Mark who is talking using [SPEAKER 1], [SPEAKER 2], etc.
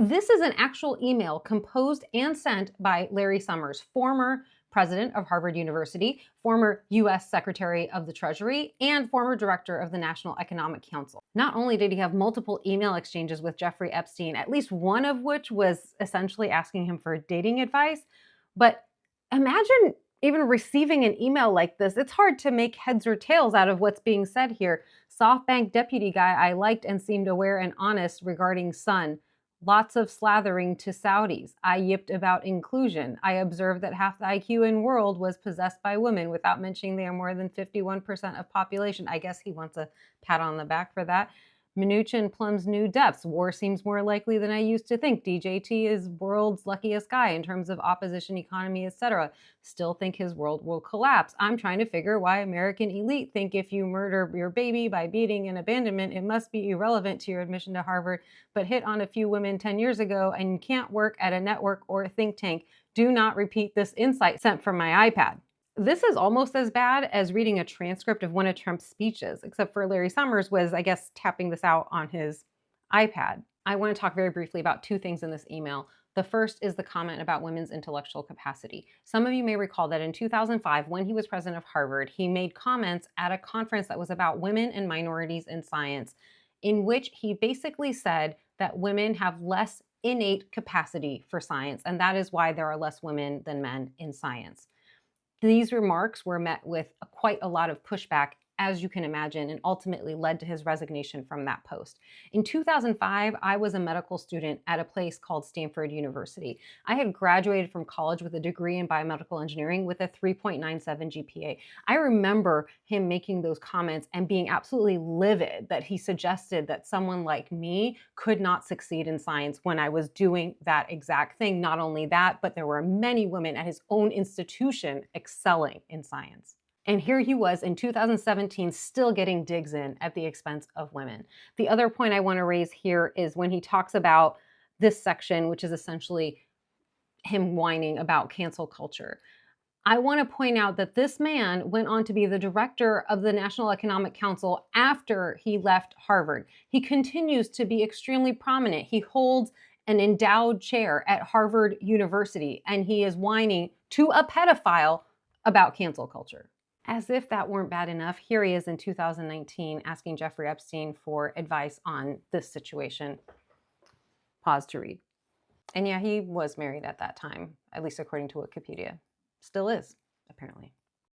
[SPEAKER 1] This is an actual email composed and sent by Larry Summers, former president of Harvard University, former US Secretary of the Treasury, and former director of the National Economic Council. Not only did he have multiple email exchanges with Jeffrey Epstein, at least one of which was essentially asking him for dating advice, but imagine even receiving an email like this. It's hard to make heads or tails out of what's being said here. SoftBank deputy guy I liked and seemed aware and honest regarding son. Lots of slathering to Saudis. I yipped about inclusion. I observed that half the IQ in the world was possessed by women without mentioning they are more than 51% of population. I guess he wants a pat on the back for that. Mnuchin plumbs new depths. War seems more likely than I used to think. DJT is world's luckiest guy in terms of opposition, economy, etc. Still think his world will collapse. I'm trying to figure why American elite think if you murder your baby by beating and abandonment, it must be irrelevant to your admission to Harvard, but hit on a few women 10 years ago and can't work at a network or a think tank. Do not repeat this insight sent from my iPad. This is almost as bad as reading a transcript of one of Trump's speeches, except for Larry Summers was, I guess, tapping this out on his iPad. I want to talk very briefly about two things in this email. The first is the comment about women's intellectual capacity. Some of you may recall that in 2005, when he was president of Harvard, he made comments at a conference that was about women and minorities in science, in which he basically said that women have less innate capacity for science, and that is why there are less women than men in science. These remarks were met with quite a lot of pushback, as you can imagine, and ultimately led to his resignation from that post. In 2005, I was a medical student at a place called Stanford University. I had graduated from college with a degree in biomedical engineering with a 3.97 GPA. I remember him making those comments and being absolutely livid that he suggested that someone like me could not succeed in science when I was doing that exact thing. Not only that, but there were many women at his own institution excelling in science. And here he was in 2017 still getting digs in at the expense of women. The other point I want to raise here is when he talks about this section, which is essentially him whining about cancel culture. I want to point out that this man went on to be the director of the National Economic Council after he left Harvard. He continues to be extremely prominent. He holds an endowed chair at Harvard University, and he is whining to a pedophile about cancel culture. As if that weren't bad enough, here he is in 2019 asking Jeffrey Epstein for advice on this situation. Pause to read. And yeah, he was married at that time, at least according to Wikipedia. Still is, apparently.